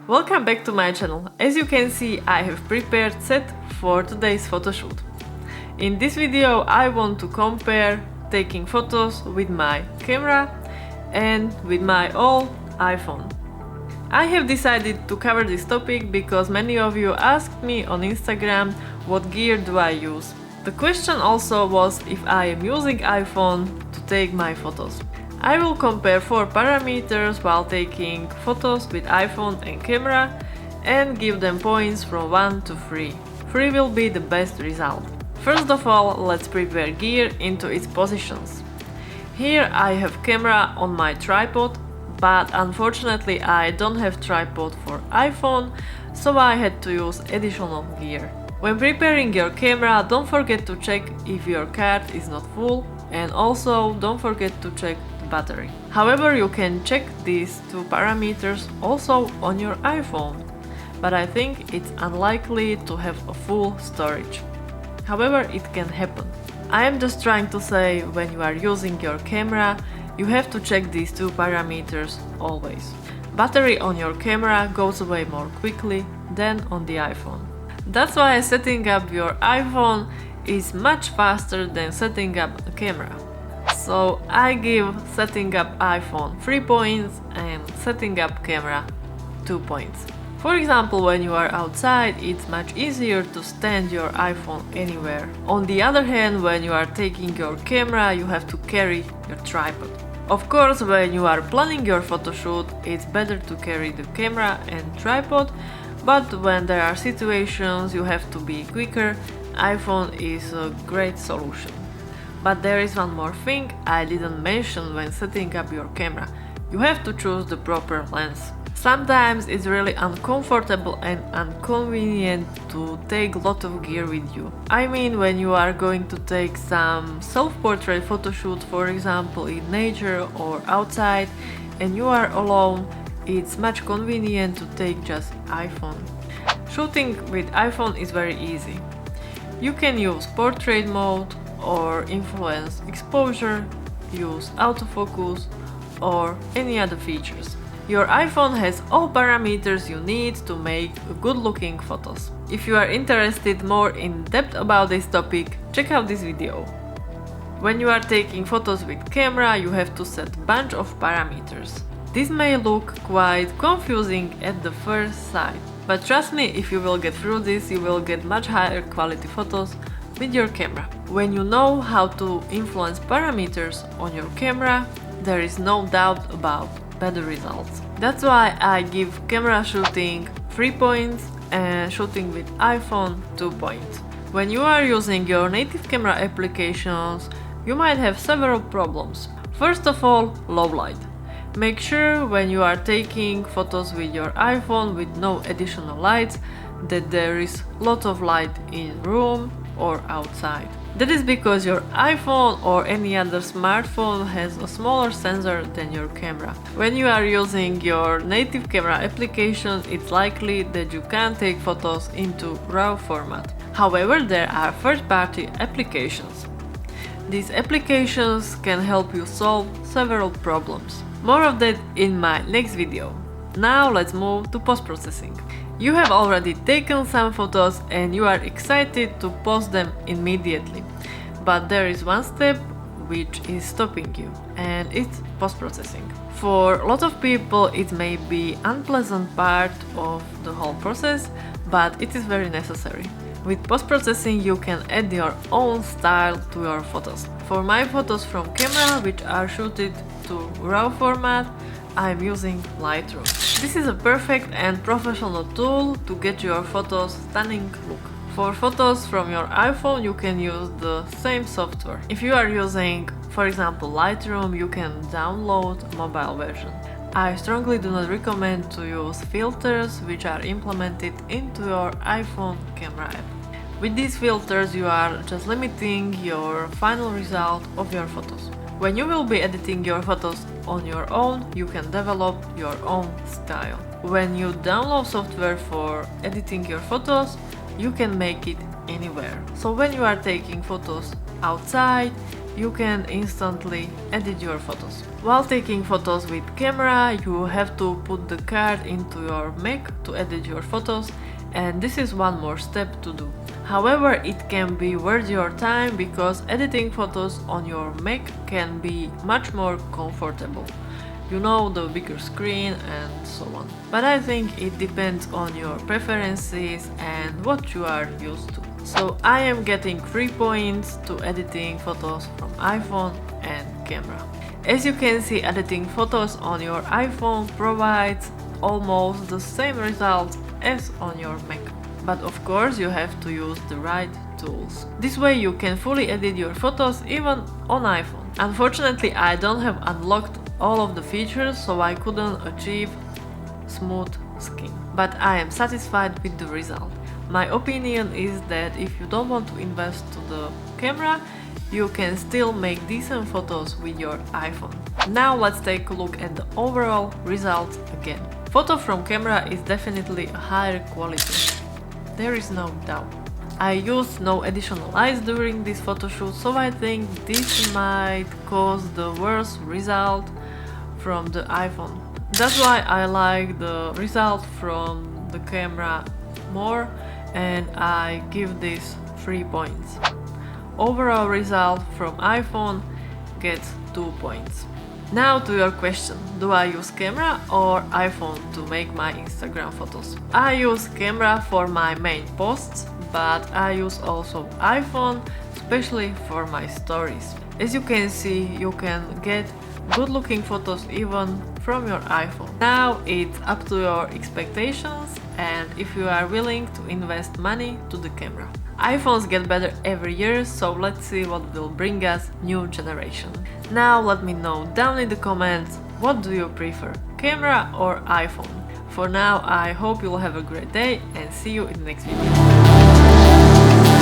Welcome back to my channel. As you can see, I have prepared set for today's photo shoot. In this video I want to compare taking photos with my camera and with my old iPhone. I have decided to cover this topic because many of you asked me on Instagram what gear do I use. The question also was if I am using iPhone to take my photos. I will compare 4 parameters while taking photos with iPhone and camera and give them points from 1 to 3. 3 will be the best result. First of all, let's prepare gear into its positions. Here I have camera on my tripod, but unfortunately I don't have tripod for iPhone, so I had to use additional gear. When preparing your camera, don't forget to check if your card is not full, and also don't forget to check battery. However, you can check these 2 parameters also on your iPhone, but I think it's unlikely to have a full storage. However, it can happen. I am just trying to say, when you are using your camera, you have to check these 2 parameters always. Battery on your camera goes away more quickly than on the iPhone. That's why setting up your iPhone is much faster than setting up a camera. So I give setting up iPhone 3 points and setting up camera 2 points. For example, when you are outside, it's much easier to stand your iPhone anywhere. On the other hand, when you are taking your camera, you have to carry your tripod. Of course, when you are planning your photo shoot, it's better to carry the camera and tripod, but when there are situations you have to be quicker, iPhone is a great solution. But there is one more thing I didn't mention when setting up your camera. You have to choose the proper lens. Sometimes it's really uncomfortable and inconvenient to take a lot of gear with you. I mean, when you are going to take some self-portrait photo shoot, for example in nature or outside, and you are alone, it's much convenient to take just iPhone. Shooting with iPhone is very easy. You can use portrait mode or influence exposure, use autofocus or any other features. Your iPhone has all parameters you need to make good looking photos. If you are interested more in depth about this topic, check out this video. When you are taking photos with camera, you have to set a bunch of parameters. This may look quite confusing at the first sight, but trust me, if you will get through this, you will get much higher quality photos with your camera. When you know how to influence parameters on your camera, there is no doubt about better results. That's why I give camera shooting 3 points and shooting with iPhone 2 points. When you are using your native camera applications, you might have several problems. First of all, low light. Make sure when you are taking photos with your iPhone with no additional lights that there is a lot of light in room or outside. That is because your iPhone or any other smartphone has a smaller sensor than your camera. When you are using your native camera application, it's likely that you can't take photos into RAW format. However, there are third-party applications. These applications can help you solve several problems. More of that in my next video. Now let's move to post-processing. You have already taken some photos and you are excited to post them immediately. But there is one step which is stopping you, and it's post-processing. For a lot of people it may be unpleasant part of the whole process, but it is very necessary. With post-processing you can add your own style to your photos. For my photos from camera, which are shooted to RAW format, I'm using Lightroom. This is a perfect and professional tool to get your photos stunning look. For photos from your iPhone, you can use the same software. If you are using, for example, Lightroom, you can download a mobile version. I strongly do not recommend to use filters which are implemented into your iPhone camera app. With these filters, you are just limiting your final result of your photos. When you will be editing your photos on your own, you can develop your own style. When you download software for editing your photos, you can make it anywhere. So when you are taking photos outside, you can instantly edit your photos. While taking photos with camera, you have to put the card into your Mac to edit your photos, and this is one more step to do. However, it can be worth your time because editing photos on your Mac can be much more comfortable. You know, the bigger screen and so on. But I think it depends on your preferences and what you are used to. So I am getting 3 points to editing photos from iPhone and camera. As you can see, editing photos on your iPhone provides almost the same results as on your Mac. But of course you have to use the right tools. This way you can fully edit your photos even on iPhone. Unfortunately, I don't have unlocked all of the features, so I couldn't achieve smooth skin. But I am satisfied with the result. My opinion is that if you don't want to invest to the camera, you can still make decent photos with your iPhone. Now let's take a look at the overall results again. Photo from camera is definitely a higher quality. There is no doubt. I used no additional lights during this photo shoot, so I think this might cause the worst result from the iPhone. That's why I like the result from the camera more, and I give this 3 points. Overall result from iPhone gets 2 points. Now to your question, do I use camera or iPhone to make my Instagram photos? I use camera for my main posts, but I use also iPhone, especially for my stories. As you can see, you can get good looking photos even from your iPhone. Now it's up to your expectations and if you are willing to invest money to the camera. iPhones get better every year, so let's see what will bring us new generation. Now let me know down in the comments, what do you prefer, camera or iPhone? For now, I hope you'll have a great day and see you in the next video.